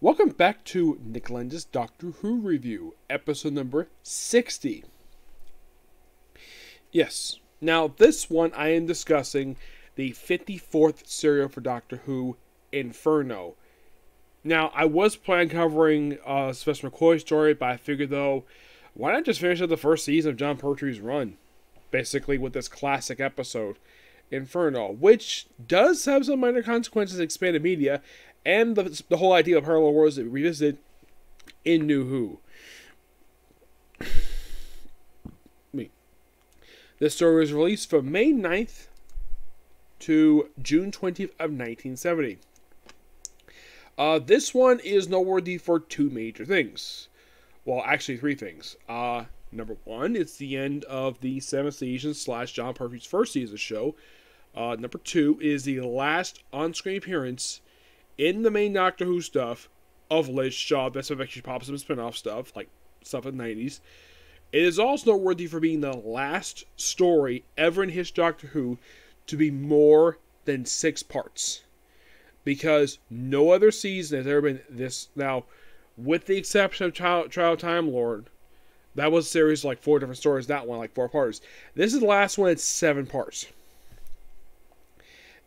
Welcome back to Nick Lenz's Doctor Who review, episode number 60. Yes, now this one I am discussing the 54th serial for Doctor Who, Inferno. Now, I was planning covering Sylvester McCoy's story, but I figured though, why not just finish up the first season of Jon Pertwee's run? Basically with this classic episode, Inferno, which does have some minor consequences in expanded media, and the whole idea of parallel worlds that we revisited in New Who. This story was released from May 9th to June 20th of 1970. This one is noteworthy for two major things. Well, actually three things. Number one, it's the end of the 7th season / Jon Pertwee's first season show. Number two is the last on-screen appearance in the main Doctor Who stuff of Liz Shaw. That's what actually pops up in spin-off stuff, like stuff in the 90s. It is also noteworthy for being the last story ever in history of Doctor Who to be more than 6 parts. Because no other season has ever been this. Now, with the exception of Trial Time Lord, that was a series like 4 different stories, that one like 4 parts. This is the last one, it's 7 parts.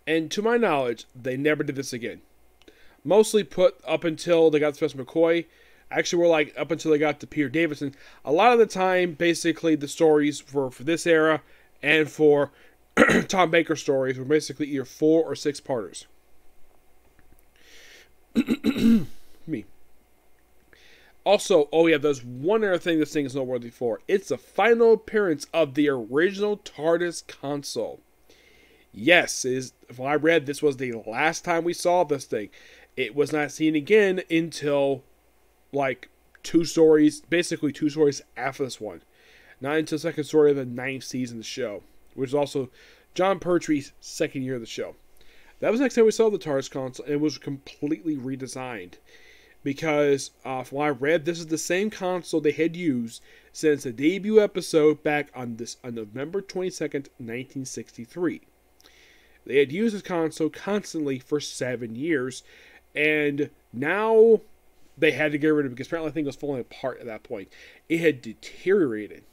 And to my knowledge, they never did this again. Mostly put up until they got to Sylvester McCoy. Actually, we're like up until they got to Peter Davison. A lot of the time, basically, the stories for this era and for Tom Baker stories were basically either 4 or 6 parters. Me. Also, there's one other thing this thing is noteworthy for. It's the final appearance of the original TARDIS console. Yes, when I read, this was the last time we saw this thing. It was not seen again until, like, 2 stories after this one. Not until the second story of the 9th season of the show, which is also Jon Pertwee's 2nd year of the show. That was the next time we saw the TARDIS console, and it was completely redesigned. Because, from what I read, this is the same console they had used since the debut episode back on November 22nd, 1963. They had used this console constantly for 7 years, and now they had to get rid of it because apparently the thing was falling apart at that point. It had deteriorated.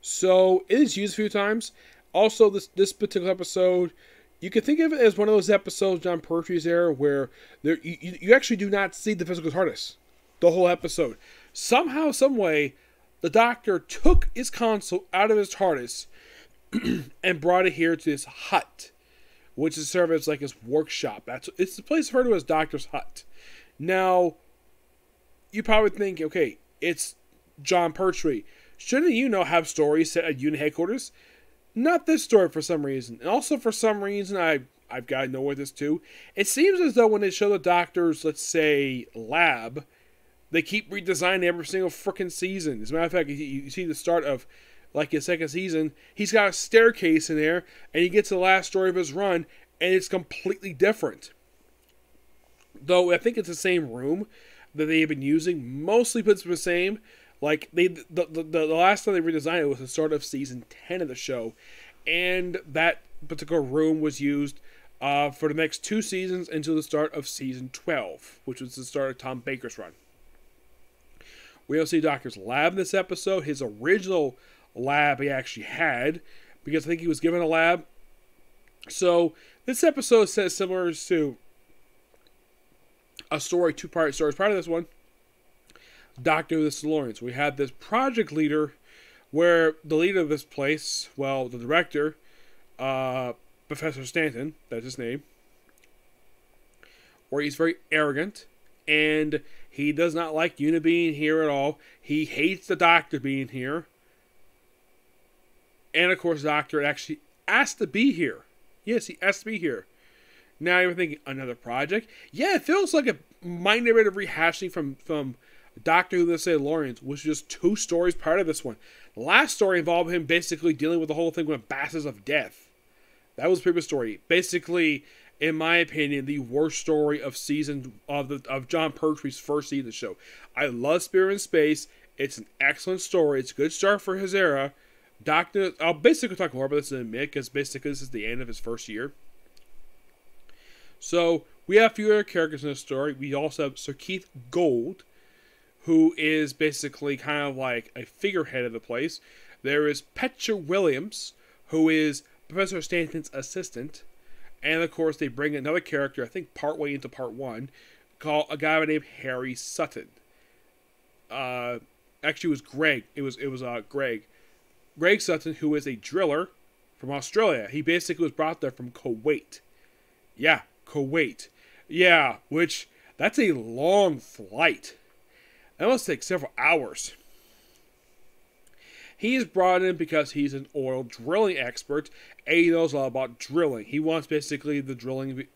So, it is used a few times. Also, this particular episode, you could think of it as one of those episodes, Jon Pertwee's era, where you actually do not see the physical TARDIS the whole episode. Somehow, someway, the Doctor took his console out of his TARDIS and brought it here to his hut, which is served as like his workshop. It's the place referred to as Doctor's hut. Now, you probably think, okay, it's Jon Pertwee. Shouldn't have stories set at unit headquarters? Not this story for some reason. And also for some reason, I've got to know what this too. It seems as though when they show the Doctor's, let's say, lab, they keep redesigning every single frickin' season. As a matter of fact, you see the start of like his 2nd season, he's got a staircase in there, and he gets to the last story of his run, and it's completely different. Though I think it's the same room that they've been using, mostly puts the same. Like the last time they redesigned it was the start of season 10 of the show, and that particular room was used for the next 2 seasons until the start of season 12, which was the start of Tom Baker's run. We don't see Doctor's lab in this episode. His original lab he actually had, because I think he was given a lab. So this episode says similar to a story, 2-part stories prior to this one. Doctor of the Silurians. We had this project leader, where the leader of this place, well, the director, Professor Stanton, that's his name, where he's very arrogant, and he does not like Una being here at all. He hates the Doctor being here. And, of course, the Doctor actually asked to be here. Yes, he asked to be here. Now you're thinking, another project? Yeah, it feels like a minor bit of rehashing from Doctor Who, the Silurians, which was just 2 stories prior to this one. The last story involved him basically dealing with the whole thing with Bastards of Death. That was the previous story. Basically, in my opinion, the worst story of Jon Pertwee's first season of the show. I love Spirit in Space. It's an excellent story. It's a good start for his era. I'll basically talk more about this in a minute, because basically this is the end of his first year. So, We have a few other characters in the story. We also have Sir Keith Gold, who is basically kind of like a figurehead of the place. There is Petra Williams, who is Professor Stanton's assistant. And of course, they bring another character, I think partway into part 1, called a guy named Harry Sutton. Actually, it was Greg. It was Greg. Greg Sutton, who is a driller from Australia. He basically was brought there from Kuwait. Yeah, Kuwait. Yeah, which, that's a long flight. That must take several hours. He is brought in because he's an oil drilling expert, and he knows a lot about drilling. He wants basically the drilling.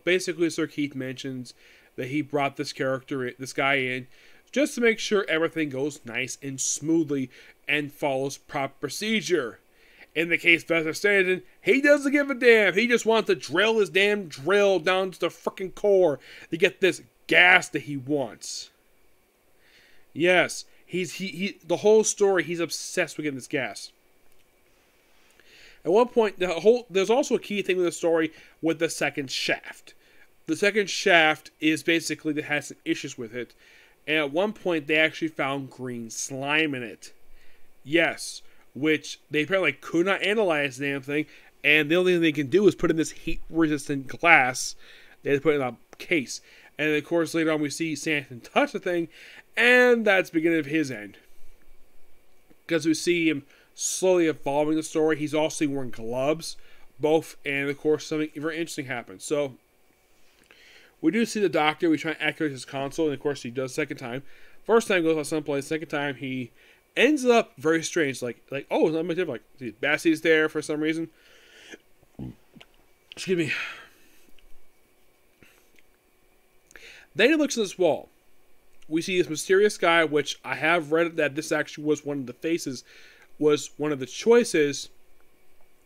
Basically, Sir Keith mentions that he brought this guy in, just to make sure everything goes nice and smoothly and follows proper procedure. In the case of Professor Stanton, he doesn't give a damn. He just wants to drill his damn drill down to the freaking core to get this gas that he wants. Yes, the whole story, he's obsessed with getting this gas. At one point, there's also a key thing with the story with the second shaft. The second shaft is basically that has some issues with it. And at one point, they actually found green slime in it. Yes, which they apparently could not analyze the damn thing. And the only thing they can do is put in this heat-resistant glass. They had to put it in a case. And of course, later on, we see Stanton touch the thing. And that's the beginning of his end. Because we see him slowly evolving the story. He's also wearing gloves. Both. And of course, something very interesting happens. So, we do see the Doctor. We try and activate his console. And of course, he does second time. First time goes out someplace. Second time, he ends up very strange. Like oh, it's not much different. Like, Bassie's there for some reason. Excuse me. Then he looks at this wall. We see this mysterious guy, which I have read that this actually was one of the faces, was one of the choices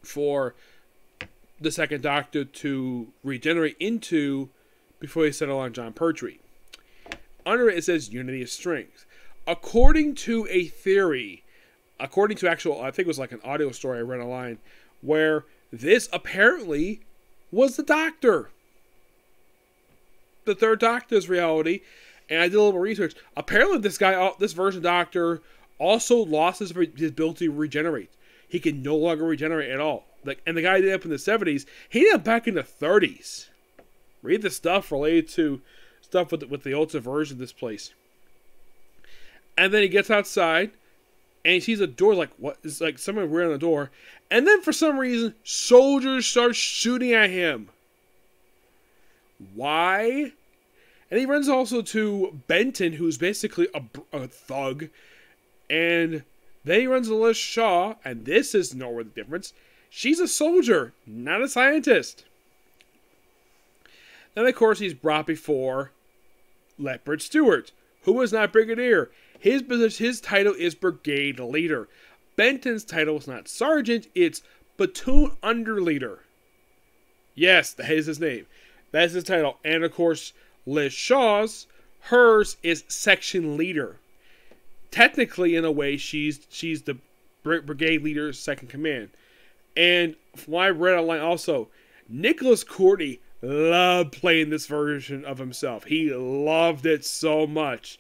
for the second Doctor to regenerate into before he settled on Jon Pertwee. Under it says Unity is Strength. According to a theory, according to actual, I think it was like an audio story I read online, where this apparently was the Doctor. The third Doctor's reality. And I did a little research. Apparently, this version Doctor also lost his ability to regenerate. He can no longer regenerate at all. And the guy did up in the 70s. He did it back in the 30s. Read the stuff related to stuff with the Ultra version of this place. And then he gets outside, and he sees a door. Like, what? It's like someone weird on the door. And then for some reason, soldiers start shooting at him. Why? And he runs also to Benton, who's basically a thug. And then he runs to Liz Shaw, and this is nowhere the difference. She's a soldier, not a scientist. Then, of course, he's brought before Leopard Stewart, who is not Brigadier. His title is Brigade Leader. Benton's title is not Sergeant, it's Platoon Underleader. Yes, that is his name. That's his title. And, of course, Liz Shaw's, hers is Section Leader. Technically, in a way, she's the Brigade Leader's second command. And from what I read online also, Nicholas Courtney loved playing this version of himself. He loved it so much.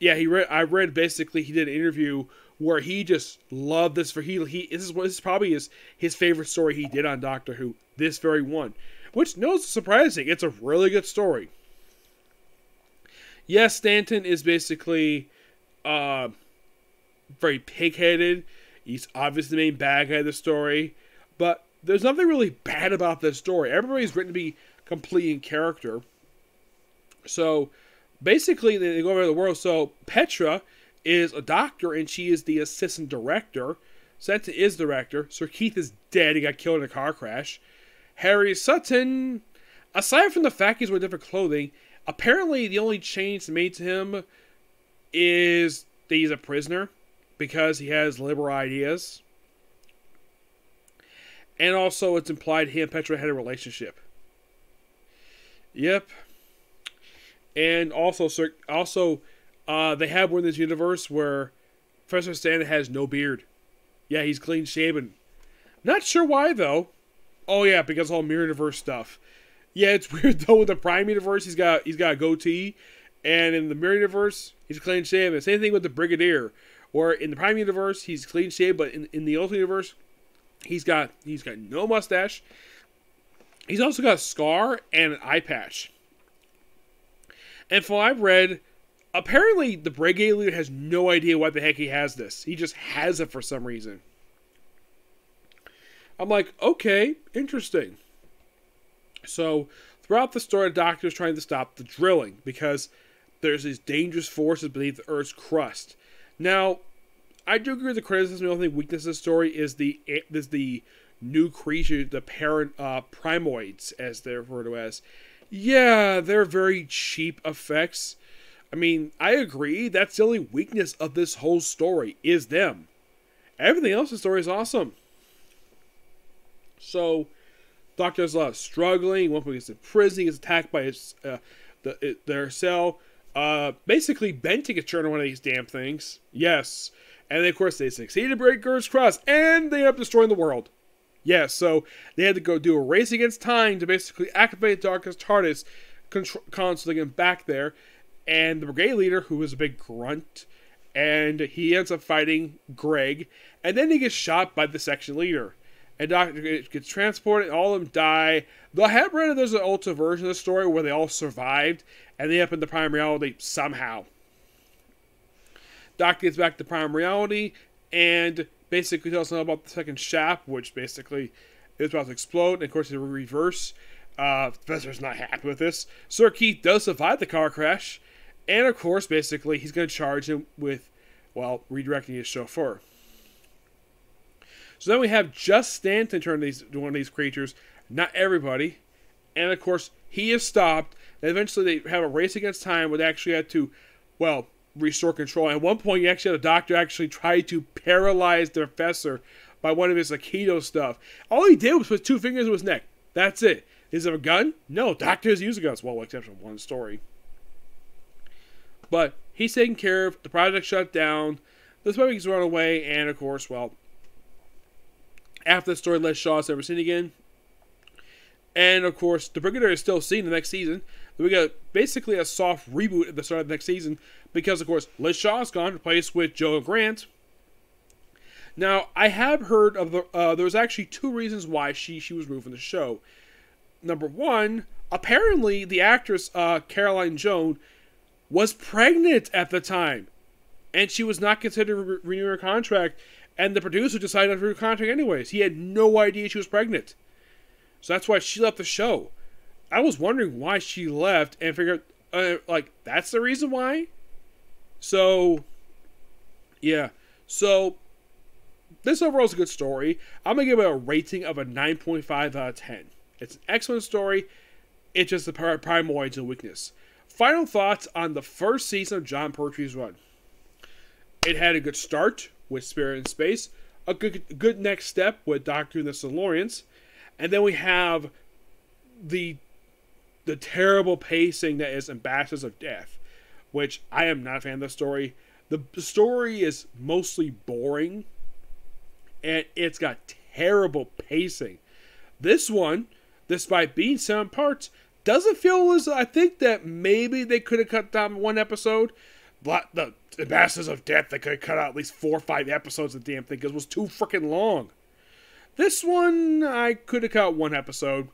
Yeah, I read basically he did an interview where he just loved this. This is probably his favorite story he did on Doctor Who. This very one, which no surprising. It's a really good story. Yes, Stanton is basically very pig-headed. He's obviously the main bad guy of the story, but there's nothing really bad about this story. Everybody's written to be complete in character. So basically, they go over the world. So Petra is a doctor, and she is the assistant director. Senta is director. Sir Keith is dead. He got killed in a car crash. Harry Sutton, aside from the fact he's wearing different clothing, apparently the only change made to him is that he's a prisoner because he has liberal ideas. And also, it's implied he and Petra had a relationship. Yep. And also, they have one in this universe where Professor Stanton has no beard. Yeah, he's clean shaven. Not sure why though. Oh yeah, because all Mirror Universe stuff. Yeah, it's weird though. With the Prime universe, he's got a goatee, and in the Mirror universe, he's clean shaven. Same thing with the Brigadier, or in the Prime universe, he's clean shaven, but in the Ultimate universe, he's got no mustache. He's also got a scar and an eye patch. And from what I've read, apparently the Brigade leader has no idea why the heck he has this. He just has it for some reason. I'm like, okay, interesting. So, throughout the story, the Doctor is trying to stop the drilling because there's these dangerous forces beneath the Earth's crust. Now, I do agree with the criticism. The only weakness of the story is the new creature, the parent Primoids, as they're referred to as. Yeah, they're very cheap effects. I mean, I agree. That's the only weakness of this whole story, is them. Everything else in the story is awesome. So, Doctor has a lot of struggling. One point, he gets in prison. He gets attacked by their cell. Basically, Ben takes a turn on one of these damn things. Yes. And then, of course, they succeed to break Earth's crust, and they end up destroying the world. Yes, so they had to go do a race against time to basically activate Darkest TARDIS console to get back there. And the Brigade leader, who is a big grunt, and he ends up fighting Greg, and then he gets shot by the section leader. And Doctor gets transported, and all of them die. Though I have read that there's an alternate version of the story where they all survived, and they end up in the Prime Reality somehow. Doctor gets back to Prime Reality, and basically tells them about the second shaft, which basically is about to explode. And of course, in reverse, the Professor's not happy with this. Sir Keith does survive the car crash, and of course, basically, he's going to charge him with, well, redirecting his chauffeur. So then we have just Stanton turn one of these creatures, not everybody. And of course, he is stopped. And eventually they have a race against time where they actually had to, well, restore control. At one point, you actually had a doctor actually try to paralyze the Professor by one of his Aikido stuff. All he did was put 2 fingers in his neck. That's it. Is it a gun? No, doctors use guns. Well, except for one story. But he's taken care of. The project shut down. This baby gets run away. And of course, well, after the story, Les Shaw is never seen again. And of course, the Brigadier is still seen the next season. We got basically a soft reboot at the start of the next season because, of course, Liz Shaw's gone, replaced with Joe Grant. Now, I have heard of there was actually 2 reasons why she was removed from the show. Number 1, apparently the actress Caroline Joan was pregnant at the time, and she was not considered renewing her contract. And the producer decided not to renew her contract anyways. He had no idea she was pregnant, so that's why she left the show. I was wondering why she left, and figured, that's the reason why? So, yeah. So, this overall is a good story. I'm going to give it a rating of a 9.5 out of 10. It's an excellent story. It's just the Primoids and weakness. Final thoughts on the first season of Jon Pertwee's run. It had a good start with Spirit in Space. A good next step with Doctor and the Silurians. And then we have the terrible pacing that is Ambassadors of Death, which I am not a fan of the story. The story is mostly boring, and it's got terrible pacing. This one, despite being 7 parts, doesn't feel as, I think that maybe they could have cut down 1 episode. But the Ambassadors of Death, they could have cut out at least 4 or 5 episodes of the damn thing because it was too freaking long. This one, I could have cut out 1 episode.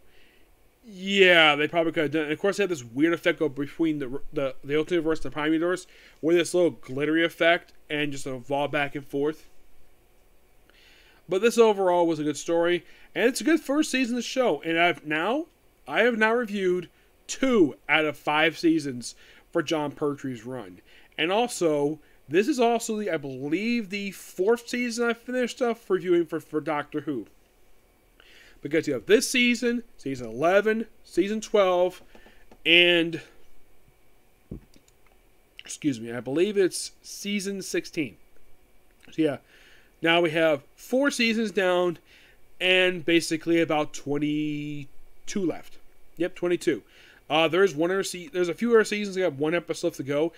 Yeah, they probably could have done it. And of course, they had this weird effect go between the Ultimate Universe and the Prime Universe, where this little glittery effect and just evolve back and forth. But this overall was a good story, and it's a good first season of the show. And I have now reviewed 2 out of 5 seasons for Jon Pertwee's run. And also, this is also I believe the 4th season I finished up reviewing for Doctor Who. Because you have this season, season 11, season 12, and I believe it's season 16. So yeah, now we have 4 seasons down, and basically about 22 left. Yep, 22. There's a few other seasons that got 1 episode left to go.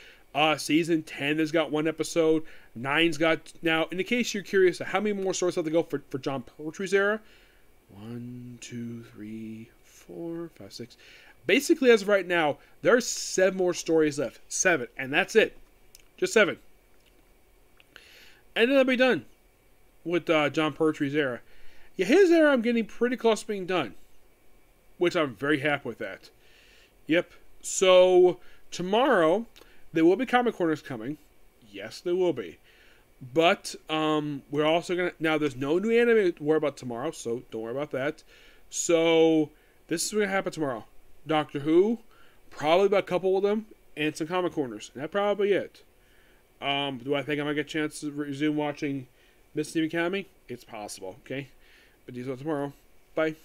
Season 10 has got 1 episode. 9's got, now, in the case you're curious, how many more stories have to go for Jon Pertwee's era? 1, 2, 3, 4, 5, 6. Basically, as of right now, there's 7 more stories left. 7. And that's it. Just 7. And then that'll be done with Jon Pertwee's era. Yeah, his era I'm getting pretty close to being done. Which I'm very happy with that. Yep. So, tomorrow, there will be Comic Corners coming. Yes, there will be. But, we're also going to... Now, there's no new anime to worry about tomorrow, so don't worry about that. So, this is what's going to happen tomorrow. Doctor Who, probably about a couple of them, and some Comic Corners. And that's probably it. Do I think I might get a chance to resume watching Miss Steven Academy? It's possible, okay? But these are tomorrow. Bye.